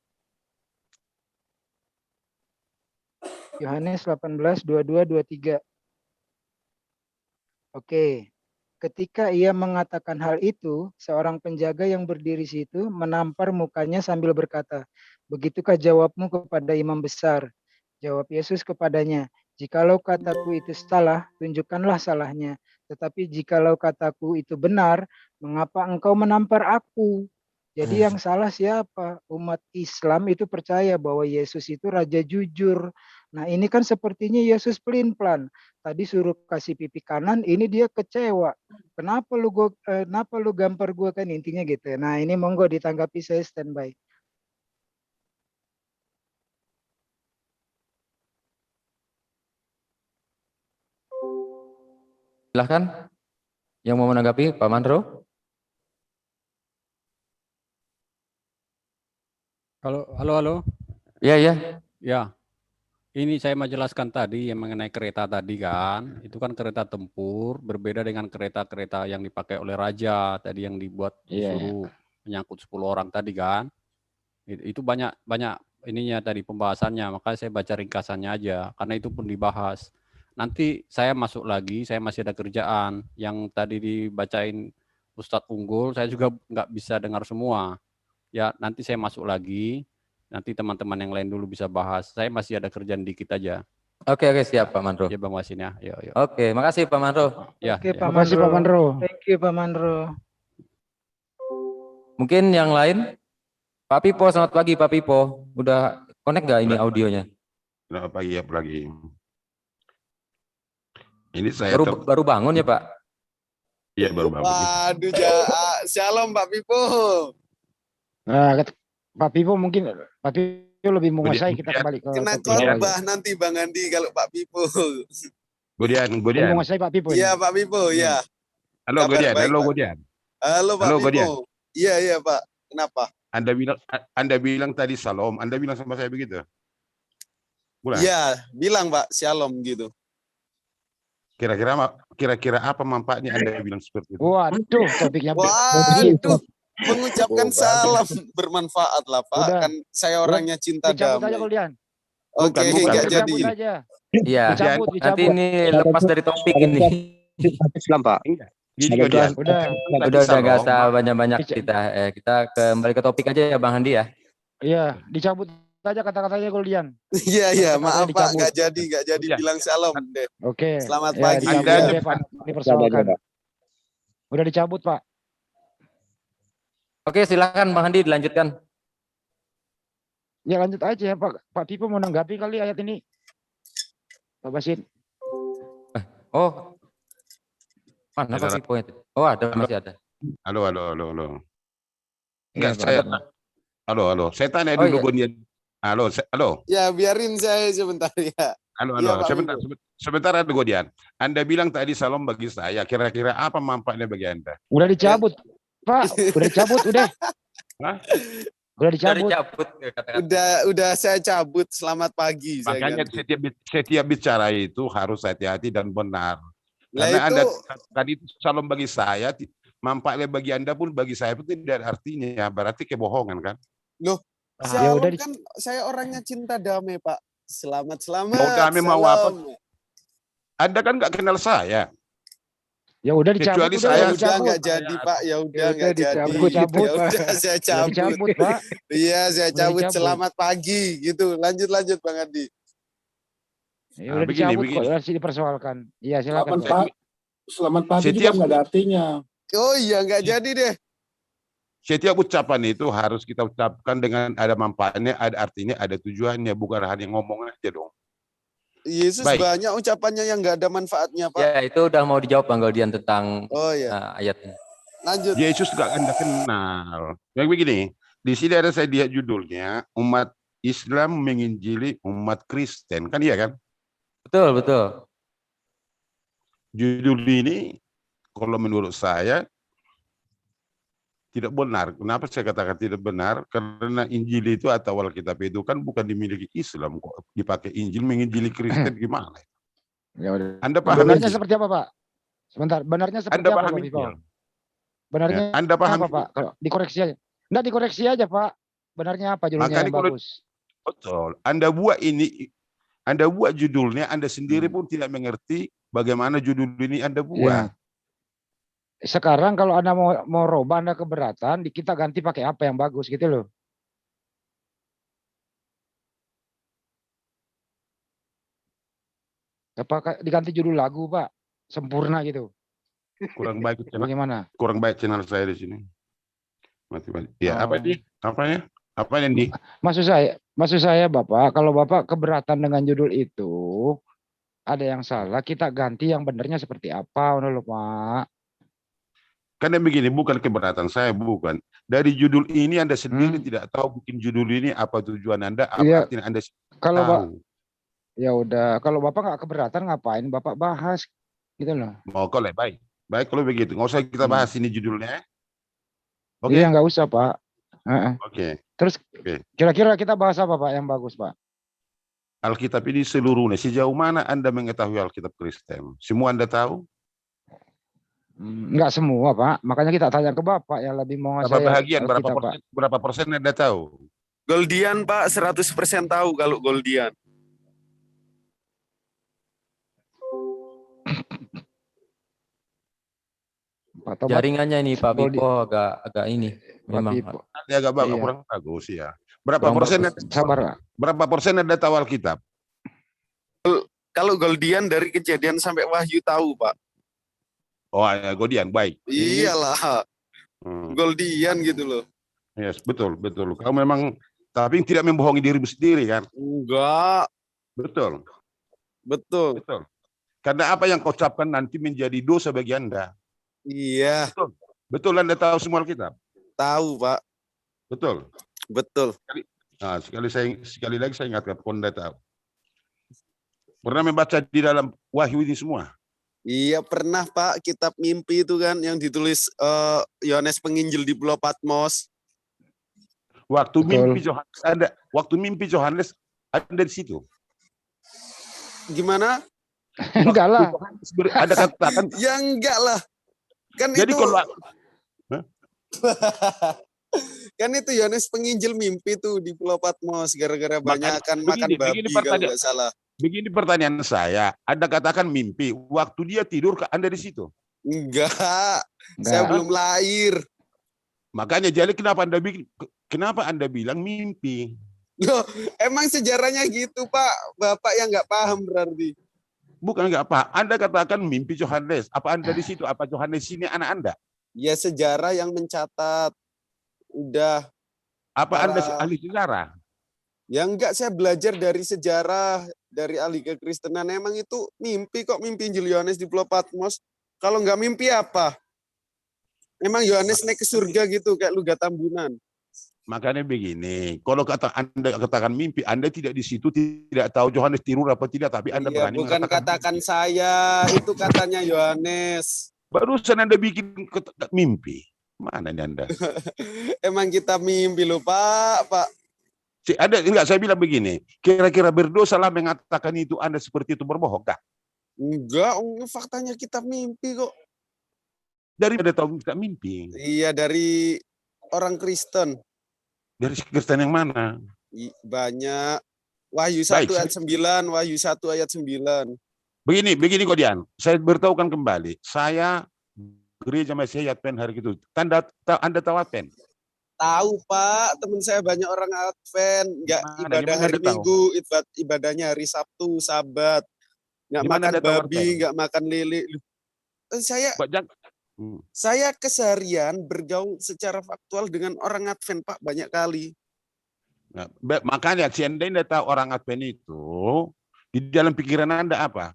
Yohanes 18, 22, 23. Oke. Ketika ia mengatakan hal itu, seorang penjaga yang berdiri situ menampar mukanya sambil berkata, begitukah jawabmu kepada imam besar? Jawab Yesus kepadanya, jikalau kataku itu salah, tunjukkanlah salahnya. Tetapi jikalau kataku itu benar, mengapa engkau menampar aku? Jadi yang salah siapa? Umat Islam itu percaya bahwa Yesus itu raja jujur. Nah ini kan sepertinya Yesus pelin-pelan. Tadi suruh kasih pipi kanan, ini dia kecewa. Kenapa lu gampar gua kan intinya gitu. Nah ini monggo ditanggapi, saya standby. Silahkan yang mau menanggapi Pak Mandro. Halo. Iya. Ya, ini saya mau jelaskan tadi yang mengenai kereta tadi kan. Itu kan kereta tempur, berbeda dengan kereta-kereta yang dipakai oleh raja tadi yang dibuat disuruh menyangkut 10 orang tadi kan. Itu banyak ininya tadi pembahasannya, makanya saya baca ringkasannya aja, karena itu pun dibahas. Nanti saya masuk lagi, saya masih ada kerjaan. Yang tadi dibacain Ustadz Unggul, saya juga nggak bisa dengar semua. Ya, nanti saya masuk lagi, nanti teman-teman yang lain dulu bisa bahas. Saya masih ada kerjaan dikit aja. Oke, siap Pak Mandro. Ya Bang Wasin ya. Yo. Oke, makasih Pak Mandro. Ya, Oke, ya. Pak Makasih Pak Mandro. Thank you Pak Mandro. Mungkin yang lain? Pak Pipo, selamat pagi Pak Pipo. Udah connect nggak ini audionya? Selamat pagi ya lagi. Ini saya baru bangun ya Pak? Iya baru bangun. Waduh, shalom Pak Pipo. Nah, Pak Pipo mungkin Pak Pipo lebih menguasai, kita kembali ke kena khotbah nanti Bang Andi kalau Pak Pipo. Godian. Menguasai Pak Pipo. Iya Pak Pipo, ya. Halo Godian, halo Godian. Halo Pak Pipo. Iya Pak. Kenapa? Anda bilang tadi salam, Anda bilang sama saya begitu? Iya, bilang Pak, shalom gitu. Kira-kira apa manfaatnya Anda bilang seperti itu? Waduh, topiknya. Waduh, mengucapkan salam bermanfaat lah Pak. Udah. Kan saya orangnya cinta damai. Oke, enggak jadi. Iya, nanti ini lepas dari topik ini. Islam Pak. Udah nggak usah banyak-banyak kita kembali ke topik aja ya Bang Handi ya. Iya, dicabut aja kata-katanya Guldian. Iya, maaf Pak, nggak jadi bilang shalom deh. Oke. Selamat pagi. Pak. Dipersoalkan. Udah dicabut Pak. Oke, silakan Bang Handi dilanjutkan. Ya lanjut aja ya Pak Pipo mau nanggapi kali ayat ini. Pak Basin. Mana Pak Pipo itu? Oh ada, masih ada. Halo. Enggak, saya. Halo. Saya tanya dulu Godian. Halo. Ya biarin saya sebentar ya. Halo. Sebentar ada Godian. Anda bilang tadi salam bagi saya. Kira-kira apa manfaatnya bagi Anda? Udah dicabut, Pak. Udah dicabut, udah. Hah? Udah dicabut. Udah saya cabut. Selamat pagi. Makanya setiap bicara itu harus hati-hati dan benar. Nah, karena Anda tadi itu salam bagi saya, manfaatnya bagi Anda pun bagi saya pun tidak ada artinya. Berarti kebohongan kan? Loh, shalom kan saya orangnya cinta damai Pak. Selamat. Mau damai mau apa? Anda kan nggak kenal saya. Ya udah dicabut. Kecuali saya nggak jadi Pak. Ya udah nggak jadi. Cabut, ya udah saya cabut. Pak. Iya saya cabut. Selamat pagi gitu. Lanjut Bang Andi. Ya udah dicabut kok, harus dipersoalkan. Iya silakan. Selamat pagi juga nggak ada artinya. Oh iya nggak jadi deh. Setiap ucapan itu harus kita ucapkan dengan ada manfaatnya, ada artinya, ada tujuannya, bukan hanya ngomong aja dong. Yesus Baik. banyak ucapannya yang nggak ada manfaatnya, Pak. Ya, itu udah mau dijawab Bang Goldian tentang ayatnya. Lanjut. Yesus gak Anda kenal. Yang begini, di sini ada saya lihat judulnya, umat Islam menginjili umat Kristen. Kan iya kan? Betul, betul. Judul ini, kalau menurut saya, tidak benar. Kenapa saya katakan tidak benar? Karena Injil itu atau Alkitab itu kan bukan dimiliki Islam. Kok dipakai Injil menginjili Kristen gimana? Ya udah. Anda paham? Benarnya seperti apa, Pak? Sebentar, benarnya seperti Anda apa, paham Pak Injil? Biko? Benarnya Ya, Anda paham apa, Pak? Kalau dikoreksi aja. Enggak, dikoreksi aja, Pak. Benarnya apa judulnya Makanya yang kalau bagus? betul, Anda buat ini, Anda buat judulnya, Anda sendiri pun tidak mengerti bagaimana judul ini Anda buat. Ya. Sekarang kalau Anda mau robah, Anda keberatan, kita ganti pakai apa yang bagus gitu loh. Apa diganti judul lagu, Pak? Sempurna gitu. Kurang baik channel. Bagaimana? Kurang baik channel saya di sini. Mati. Ya, apa ini? Apanya? Apa ini? Maksud saya Bapak, kalau Bapak keberatan dengan judul itu, ada yang salah, kita ganti yang benernya seperti apa, loh, Pak. Karena begini, bukan keberatan saya, bukan. Dari judul ini Anda sendiri tidak tahu bikin judul ini apa tujuan Anda, apa artinya Anda kalau tahu. Pak, ya udah, kalau Bapak nggak keberatan ngapain Bapak bahas gitu loh. Mau kalau baik. Baik kalau begitu, nggak usah kita bahas ini judulnya. Oke. Iya, nggak usah, Pak. Oke. Terus kira-kira kita bahas apa, Pak, yang bagus, Pak? Alkitab ini seluruhnya, sejauh mana Anda mengetahui Alkitab Kristen? Semua Anda tahu? Enggak semua, Pak. Makanya kita tanya ke Bapak yang lebih mau Berapa saya bahagian, Alkitab, Pak. berapa persen Anda tahu? Goldian, Pak, 100% tahu kalau Goldian. Jaringannya ini Pak Bipo agak ini memang agak bagus, kurang bagus ya. Berapa persen? Sabar. Berapa persen Anda tahu Alkitab? Kalau Goldian dari Kejadian sampai Wahyu tahu, Pak. Oh, ya, Goldian, baik. Iyalah. Goldian gitu loh. Yes, betul. Kau memang tapi tidak membohongi dirimu sendiri kan? Enggak. Betul. Betul. Karena apa yang kau ucapkan nanti menjadi dosa bagi Anda. Iya. Betul Anda tahu semua Alkitab? Tahu, Pak. Betul. Nah, sekali lagi saya ingatkan, Anda tahu. Pernah membaca di dalam Wahyu ini semua? Iya, pernah, Pak. Kitab mimpi itu kan yang ditulis Yohanes Penginjil di Pulau Patmos. Waktu mimpi Yohanes Anda di situ. Gimana? Enggak lah. Ada katakan. Ya enggak lah. Kan jadi itu kalau kan itu Yohanes Penginjil mimpi tuh di Pulau Patmos gara-gara banyak makan babi kalau nggak salah. Begini pertanyaan saya, Anda katakan mimpi, waktu dia tidur Anda di situ? Enggak. Saya belum lahir. Makanya jadi kenapa Anda bilang mimpi? Loh, emang sejarahnya gitu, Pak. Bapak yang nggak paham berarti. Bukan nggak paham. Anda katakan mimpi Yohanes. Apa Anda di situ? Apa Yohanes ini anak Anda? Ya sejarah yang mencatat. Udah. Apa Anda ahli sejarah? Ya enggak, saya belajar dari sejarah, dari ahli kekristenan. Emang itu mimpi kok, mimpi Injil Yohanes di Pulau Patmos. Kalau nggak mimpi apa? Emang Yohanes naik ke surga gitu, kayak Luga Tambunan. Makanya begini, kalau Anda katakan mimpi, Anda tidak di situ, tidak tahu Yohanes tidur apa tidak, tapi Anda berani bukan katakan saya, itu katanya Yohanes. Barusan Anda bikin mimpi. Mana nih Anda? Emang kita mimpi loh, Pak. Enggak, saya bilang begini, kira-kira berdosa lah mengatakan itu Anda seperti itu berbohong, enggak? Enggak, faktanya kita mimpi kok. Dari Anda tahu kita mimpi? Iya, dari orang Kristen. Dari Kristen yang mana? Banyak. Wahyu 1 ayat 9, Wahyu 1 ayat 9. Begini Goldian, saya beritahukan kembali, saya gereja Mesias Advent hari itu. Anda tahu Advent? Tahu, Pak, teman saya banyak orang Advent, enggak ibadah hari Minggu, ibadahnya hari Sabtu, Sabat. Enggak makan babi, enggak makan lele. Saya keseharian bergaul secara faktual dengan orang Advent, Pak, banyak kali. Nah, makanya si Anda tahu orang Advent itu Di dalam pikiran Anda apa?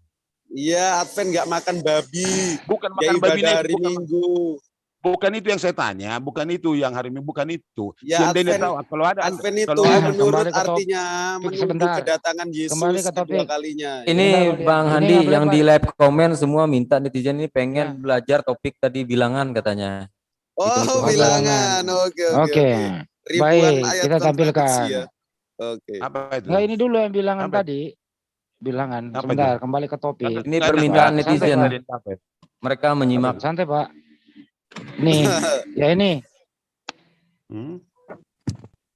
Iya, Advent nggak makan babi. Bukan Dia makan babi ibadah itu, hari Minggu. bukan itu yang saya tanya, bukan itu yang hari Minggu, bukan itu. Ya, Seandainya Advent, tahu kalau ada Advent itu kalau ada, menurut kembali ke artinya menunggu sebentar. kedatangan Kembali Yesus ke kedua topik. kalinya. Ini Sebentar, Bang ini Handi nggak boleh, yang Pak. di live komen semua minta netizen ini pengen Ya. belajar topik tadi bilangan katanya. Oh, Hitung-hitungan. bilangan. Oke. Oke. Ribuan Baik, ayat kita kontradiksi tampilkan. ya. Oke. apa itu? Enggak, ini dulu yang bilangan Apa? tadi. Bilangan. Apa Sebentar, itu? kembali ke topik. Ini Nggak ada- permintaan nggak ada- netizen. nggak ada- Mereka menyimak. Santai, Pak. Nih, ya ini. Hmm?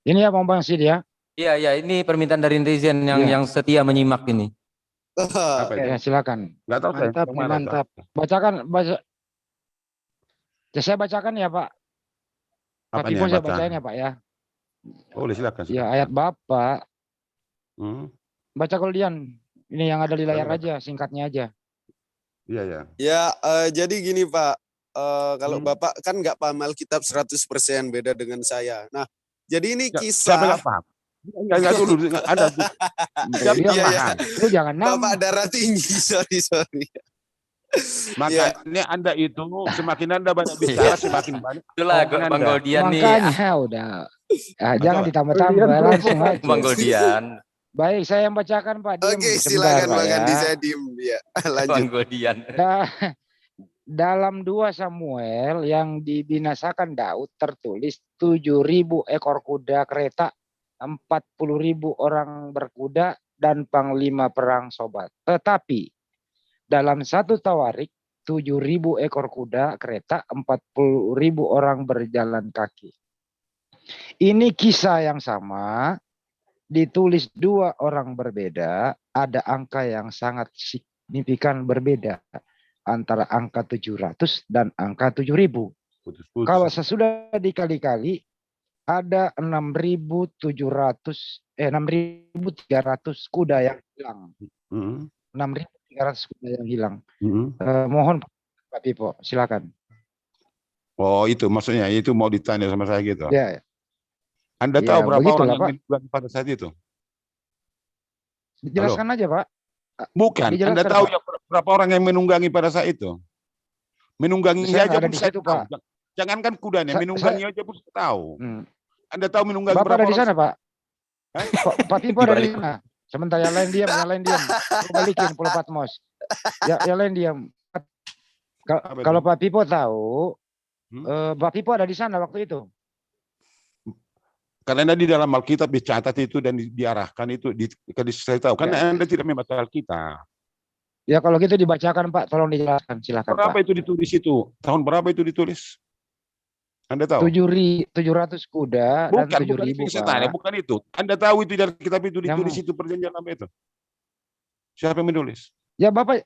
Ini ya Bang Sid ya. Iya, ini permintaan dari netizen yang setia menyimak ini. Apa itu? Ya, silakan. Nggak tahu saya. Mantap, Yang nih, mana itu? mantap. Baca. Ya, saya bacakan ya, Pak. Apa Tapi nih pun yang saya baca? bacain ya, Pak ya. Boleh silakan. Ya, ayat Bapak. Hmm? Baca kalau Dian. Ini yang ada di layar Baca. aja, singkatnya aja. Iya, ya. Ya, jadi gini Pak, kalau Bapak kan nggak paham Alkitab 100% beda dengan saya. Nah, jadi ini Siapa kisah. nggak paham? Enggak dulu. Ada. Siapa Iya, yang iya. paham? Lu jangan Bapak darah tinggi, sorry. Makanya Anda itu semakin Anda banyak bicara, semakin banyak. Itulah omongan Bang Anda. Goldian nih. Makanya udah. Jangan ditambah-tambah, langsung aja. Bang Goldian. Baik, saya yang bacakan Pak. Diem Oke, sebentar, silakan Pak, Bang ya. Andi, saya diem ya. Bang Lanjut. Goldian. Dalam 2 Samuel yang dibinasakan Daud tertulis 7.000 ekor kuda kereta, 40.000 orang berkuda dan panglima perang sobat. Tetapi dalam 1 Tawarik 7.000 ekor kuda kereta, 40.000 orang berjalan kaki. Ini kisah yang sama, ditulis 2 orang berbeda, ada angka yang sangat signifikan berbeda antara angka 700 dan angka 7.000. Kalau sesudah dikali-kali ada 6.300 kuda yang hilang. 6.300 kuda yang hilang. Mohon Pak Pipo, silakan. Oh, itu maksudnya itu mau ditanya sama saya gitu. Ya. Anda Ya, tahu berapa begitulah, orang yang meninggal pada saat itu? Dijelaskan aja, Pak. Bukan. Dijelaskan, Anda tahu Pak. yang berapa orang yang menunggangi pada saat itu? Menunggangi Saya aja ada pun di saya situ, tahu. Pak. Jangankan kudanya, menunggangi aja pun saya tahu. Anda tahu menunggangi Bapak berapa ada di orang? sana, Pak? Pak Pipo ada di sana. Sebentar, yang lain diam. Lu balikin Pulau Patmos. Yang lain diam. Kalau Pak Pipo tahu, Pak Pipo ada di sana waktu itu. Karena di dalam Alkitab dicatat itu dan diarahkan itu, saya tahu. Karena Anda tidak membaca Alkitab. Ya kalau gitu dibacakan Pak, tolong dijelaskan, silakan Berapa Pak. itu ditulis itu? Tahun berapa itu ditulis? Anda tahu? 700 kuda dan 7.000 Pak. Bukan itu. Anda tahu itu dari kitab itu ditulis itu perjanjian lama itu. Siapa yang menulis? Ya Bapak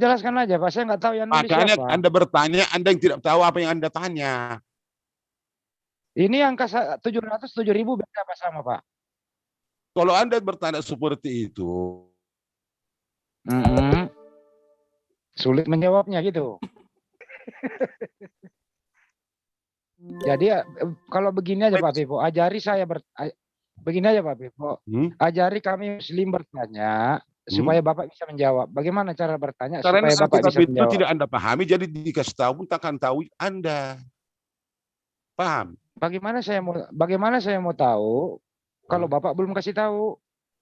jelaskan aja Pak, saya nggak tahu yang nulis Makanya siapa. Anda bertanya, Anda yang tidak tahu apa yang Anda tanya. Ini angka 700, 7.000 beda apa sama Pak? Kalau Anda bertanya seperti itu, sulit menjawabnya gitu. Jadi kalau begini aja Pak Pipo, ajari saya begini aja Pak Pipo, ajari kami Muslim bertanya supaya Bapak bisa menjawab. Bagaimana cara bertanya karena supaya Bapak bisa itu menjawab? tidak Anda pahami, jadi dikasih tahu takkan tahu Anda. Paham? Bagaimana saya mau tahu kalau Bapak belum kasih tahu?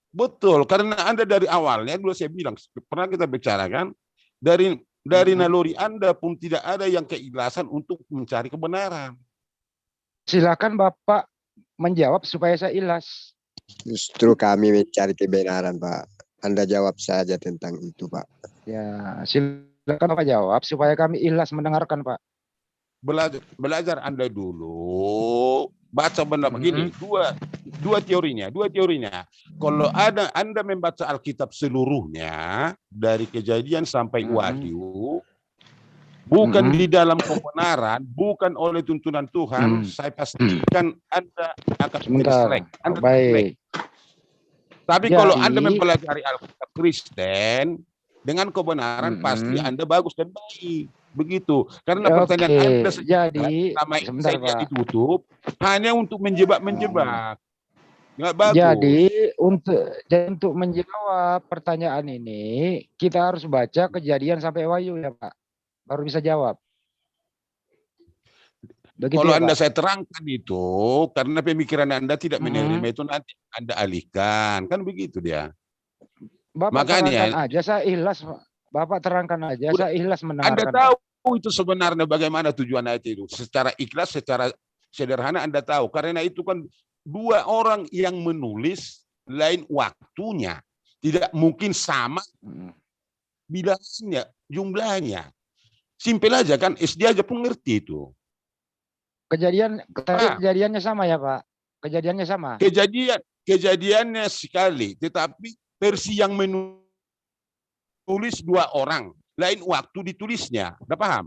Betul, karena Anda dari awalnya dulu saya bilang, pernah kita bicarakan, dari naluri Anda pun tidak ada yang keikhlasan untuk mencari kebenaran. Silakan Bapak menjawab supaya saya ikhlas. Justru kami mencari kebenaran, Pak. Anda jawab saja tentang itu, Pak. Ya, silakan Bapak jawab supaya kami ikhlas mendengarkan, Pak. Belajar Anda dulu, baca benar begini, dua teorinya. Kalau Anda membaca Alkitab seluruhnya dari Kejadian sampai Wahyu, bukan di dalam kebenaran, bukan oleh tuntunan Tuhan, saya pastikan Anda akan diselek. Baik. Tapi kalau Anda mempelajari Alkitab Kristen dengan kebenaran, pasti Anda bagus dan baik. Begitu. Karena pertanyaan Anda sebentar, saya ditutup hanya untuk menjebak. Nggak bagus. Jadi untuk menjawab pertanyaan ini, kita harus baca Kejadian sampai Wahyu ya Pak. Baru bisa jawab. Begitu Kalau ya, Anda Pak? saya terangkan itu, karena pemikiran Anda tidak menerima itu nanti Anda alihkan. Kan begitu dia. Bapak terangkan aja, saya ikhlas. Bapak terangkan aja, saya ikhlas Anda mendengarkan. tahu itu sebenarnya bagaimana tujuan ayat itu. Secara ikhlas, secara sederhana Anda tahu. Karena itu kan dua orang yang menulis lain waktunya. Tidak mungkin sama bilangnya, jumlahnya. Simpel aja kan, SD aja pun ngerti itu. Kejadiannya sama ya Pak? Kejadiannya sama? Kejadiannya sekali, tetapi versi yang menulis dua orang. Lain waktu ditulisnya. Udah paham?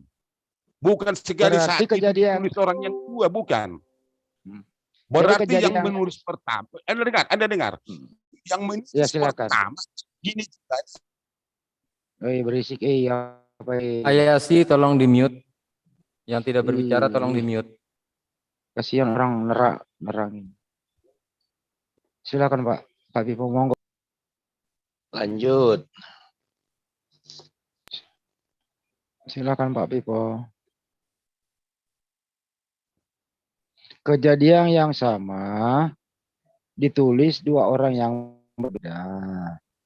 Bukan sekali saat ditulis orang yang dua, bukan. Berarti yang menulis pertama, Anda dengar. Yang menulis pertama, gini. Berisik, Ayasi tolong di-mute. Yang tidak berbicara tolong di-mute. Kasihan orang nerangin. Silakan Pak. Pak Pipo monggo. Lanjut. Silakan Pak Pipo. Kejadian yang sama ditulis dua orang yang berbeda.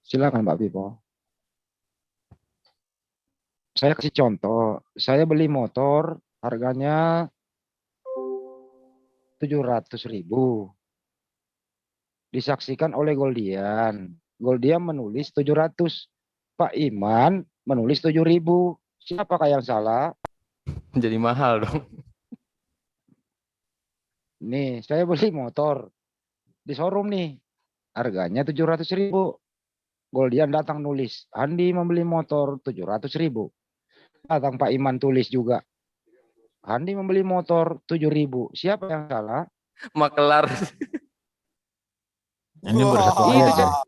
Silakan Pak Pipo. Saya kasih contoh. Saya beli motor harganya 700.000. Disaksikan oleh Goldian. Goldian menulis 700. Pak Iman menulis 7.000. Siapakah yang salah? Jadi mahal dong. Nih, saya beli motor di showroom nih. Harganya 700.000. Goldian datang nulis, Andi membeli motor 700.000. Datang Pak Iman tulis juga, Andi membeli motor 7.000. Siapa yang salah? Makelar. Ini bersatu ayat.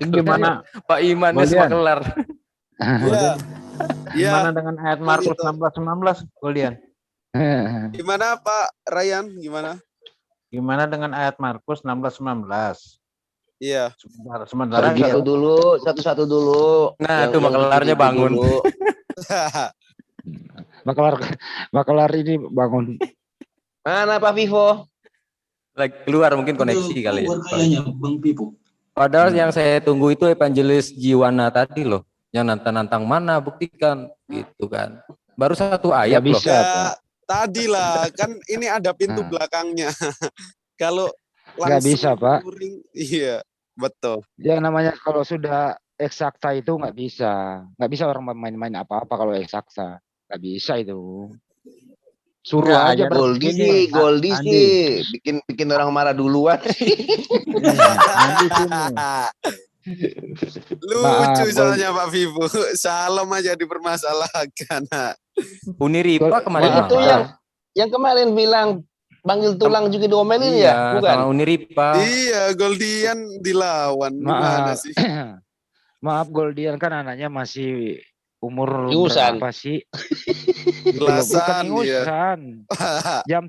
Gimana Pak Iman makelar. Gimana dengan ayat Markus 16:19, Goldian? Gimana Pak Ryan? Gimana dengan ayat Markus 16:19? Iya. Sebentar. Satu-satu dulu. Nah, itu makelarnya bangun. Makelar ini bangun. Mana Pak Vivo? Lagi keluar mungkin koneksi kali ya. Kayaknya Bang Pipo. Padahal yang saya tunggu itu evangelis Jiwana tadi loh. Yang nantang-nantang mana buktikan gitu kan. Baru satu ayat loh. Ya, tadi lah kan ini ada pintu belakangnya. Kalau nggak bisa Pak. Iya betul. Yang namanya kalau sudah eksakta itu nggak bisa orang main-main apa-apa kalau eksakta. Nggak bisa itu. Suruh nah, aja Goldi sih bikin orang marah duluan. Lucu soalnya Pak Vivo. Salam aja dipermasalahkan. Uniripa kemarin itu yang kemarin bilang panggil tulang juga diomelin ya, bukan? Sama Uniripa. Iya, Goldian dilawan. Gimana sih? Maaf, Goldian kan anaknya masih umur Ingusan. berapa sih? Belasan, bukan ingusan. Jam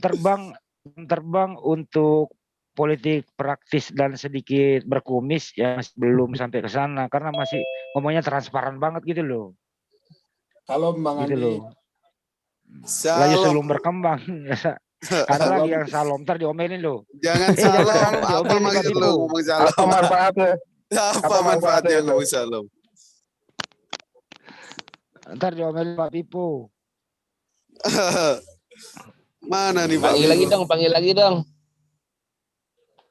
terbang untuk politik praktis dan sedikit berkumis ya masih belum sampai ke sana karena masih ngomongnya transparan banget gitu loh. Kalau Bang gitu Andi. loh. Lagi sebelum berkembang. Karena lagi yang salom ntar diomelin loh. Jangan salam. Apa maksud lu ngomong salam? Apa manfaatnya? Apa manfaatnya ngomong salam? Ntar diomelin Pak Pipo. Mana nih Pak? Panggil lagi dong.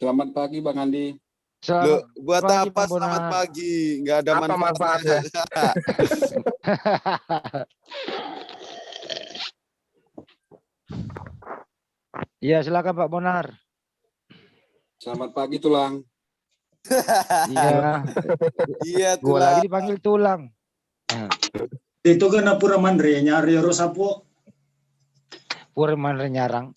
Selamat pagi Bang Andi. Loh, buat apa selamat pagi? Nggak ada manfaatnya. Iya silakan Pak Bonar. Selamat pagi Tulang. Iya. Iya Tulang. Gua lagi dipanggil Tulang. Itu kan pura mandre nyari rosapo. Pura mandre nyarang.